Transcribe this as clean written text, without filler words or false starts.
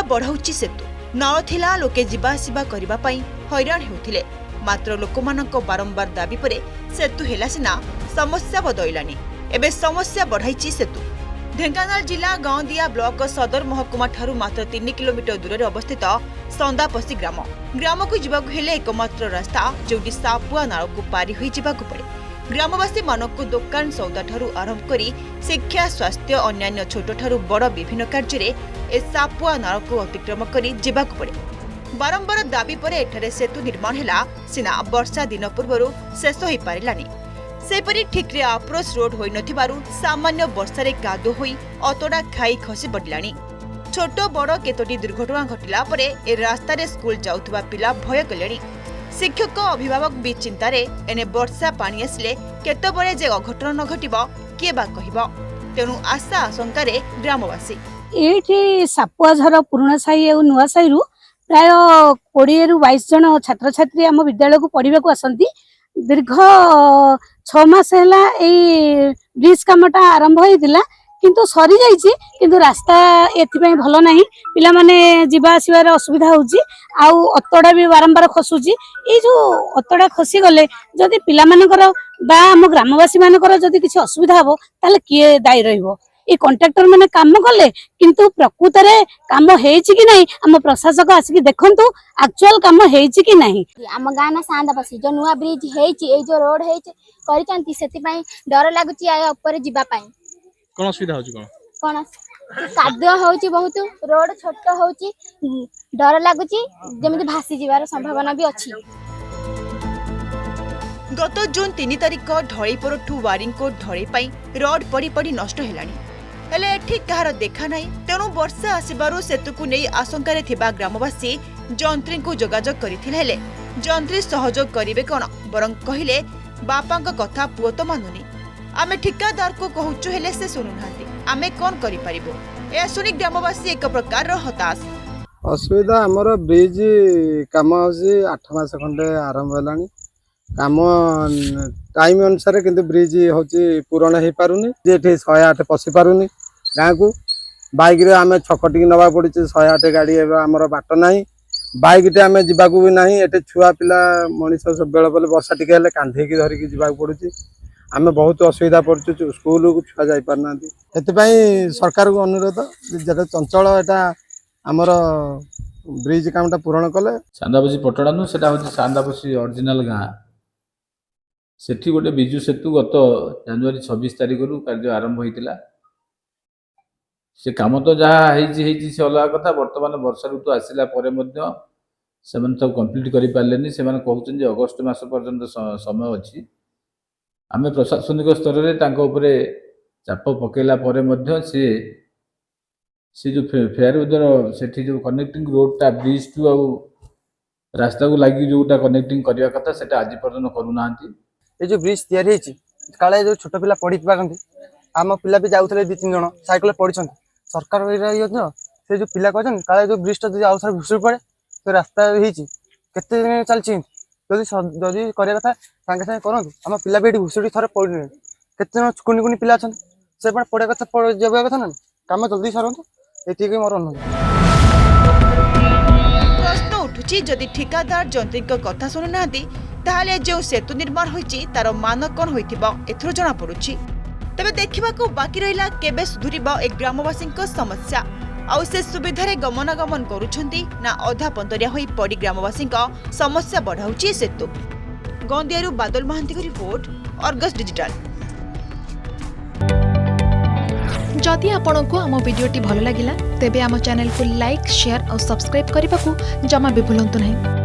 बढ़ाउछि सेतु नाळ थिला लोके जिबा आसिबा करिबा पई हैरान हेउथिले मात्र लोकमानक बारंबार दाबी परे सेतु हेला सिना समस्या बदइलानी एबे समस्या बढ़ाइछि सेतु। ढेंकानाल जिला गांदिया ब्लॉक सदर महकुमा ठारू मात्र 3 किलोमीटर दूर अवस्थित संदापसी ग्राम को जीवाकु हेले एकमात्र रास्ता जोटी सापुआ नाल को पारी होई जीवाकु पड़े। ग्रामवासी मानक दुकान सौदा ठारू आरंभ करी शिक्षा स्वास्थ्य अन्यान्य छोट ठारू बड़ विभिन्न कार्य ए सापुआ नाल को अतिक्रम करी जीवाकु पड़े। बारंबार दाबी परे एठारे सेतु निर्माण हेला सिना वर्षा दिन पूर्व शेष हो पारिलानी सेपरी ठिक्रे अप्रोच रोड होई नथिबारु सामान्य वर्षारे कादो होई अतडा खाई खसी पड़िलानी। छोट बड़ केतोटी दुर्घटना घटिला परे ए रास्ता रे स्कूल जाउथबा पिला भय कलेनी। शिक्षक अभिभावक भी चिंतारे एने वर्षा पानी आसले केतबळे जे अघटन न घटिबो के बा कहिबो तेनु आशा आशंका रे ग्रामवासी एठी सापुआझर पुराना साही और नुआ साही रु प्राय 20 रु 22 जन छात्र छात्री आम विद्यालय को पढ़ा को आसती दीर्घ 6 मास है ब्रिज कामटा आरंभ होता किंतु सरी जाइए किंतु रास्ता एथि भल ना पिला माने जीवा आसबार असुविधा होउची आउ अतड़ा भी बारंबार खसुची ये जो अतड़ा खसी गले जदि पिला मानकर बा आम ग्रामवासी मानकर जदि किसी असुविधा हो ताले किए दायी रहिबो ये कॉन्ट्रैक्टर माने काम कले किंतु प्रकृत रे काम हेछि कि नहीं आम प्रशासक आसिक देखंतु एक्चुअल काम हेछि कि नहीं। आम गाँ ना सांदापसी जो नुआ ब्रिज हेछि ए जो रोड हेछि करिसंती सेति पई डर लागुची आ ऊपर जिबा पई कोन असुविधा होछि कोन कादुआ होछि बहुत रोड छोट होछि डर लागुची जेमिति भासी जिबार संभावना भी अछि। गत जून 3 तारिख ढळईपुरठू वारिंगकोट ढळई पई रोड पड़ी पड़ी नष्ट हेलानी हेले एठी कहार देखा नाही तेणु वर्षा आसिबारु सेतुकु नै आशंका थिबा ग्रामवासी जंत्री को जोगाजोग करिथिले हेले जंत्री सहयोग करिवे कोन बरं कहिले बापांक कथा पुओ तो मानुनी आमे ठिकादार को कहूचु हेले से सुनुनांती आमे कोन करि परिबो ए सुनी ग्रामवासी एक प्रकार रो हताश। असुविधा हमर ब्रिज काम होसी 8 मास खंडे आरंभ हेलानी काम टाइम अनुसार किंतु ब्रिज होची पूर्ण हो पारुनी जे 108 पशि पारुनी गाँ को बाइक रे आमे छकटी नवा पड़ी 108 गाड़ी आमर बाट नाही बाइक टे आमे जीवाकू भी नाही एटे छुआ पिला मनीष सब बेले बेले वर्षा टिके हेले कांधे की धरिकी जीवाकू पड़ुची आमे बहुत असुविधा पड़छु स्कूल को छुआ जाई पारना एतपई सरकार को अनुरोध जेटा चंचल एटा आमर ब्रिज कामटा पूर्ण कले सांदापसी पटणानु सेटा होची सांदापसी ओरिजिनल गाँ सेठी गोटे बिजु सेतु गत जनवरी 26 तारिख रु कार्य आरंभ होइतिला से काम तो जहाँ हेची से अलग कथा वर्तमान वर्षा ऋतु आसिला परे मध्य सेमन सब कंप्लीट करि पारलेनी सेमन कहउछन जे अगस्त मास पर्यंत समय अछि आमे प्रशासनिक स्तर रे तांको ऊपर चाप पकेला परे मध्य से जो फेयर उधर सेठी जो कनेक्टिंग रोड टा ब्रिज टू आ रास्ता को लागि जोटा कनेक्टिंग करिया कथा सेटा आज पर्यंत करू नांती ये जो ब्रिज तैयारी होती काले जो छोट पिला पढ़ी पारती आम पिला भी जाऊे 2-3 जन साइकेल पढ़ी सरकार से जो पिला कहते काले जो ब्रिज टा आउ थे भुसुड़ी पड़े तो रास्ता केते दिन चलती जदि करा कथा सागे सागे करूँ आम पिला भी भुसुड़ी थे पड़े केते कुनि कुनि पिला अच्छा से पढ़ा कथा जगह कथा ना कम जल्दी सरतु ये मोर अनुरोध। प्रश्न उठुची जदि ठिकादार जंत्री कथा शुणु ना ताहले जो सेतु निर्माण होईची तार मान कौन होइथिबो एथरो जना पड़ुची तबे देखिबाकू बाकी रहिला केबे सुधुरिबो एक ग्रामवासी समस्या आउ से सुविधारे गमनागमन करूछंती ना अधा पंतरिया होई पड़ी ग्रामवासी समस्या बढ़ाउची सेतु। गंदियारू बादल महांती को रिपोर्ट अर्गस डिजिटल। जदि आपंक आम भिडी भल लगा तेब आम चैनल को लाइक शेयर और सब्सक्राइब करने को जमा भी भूलु नहीं।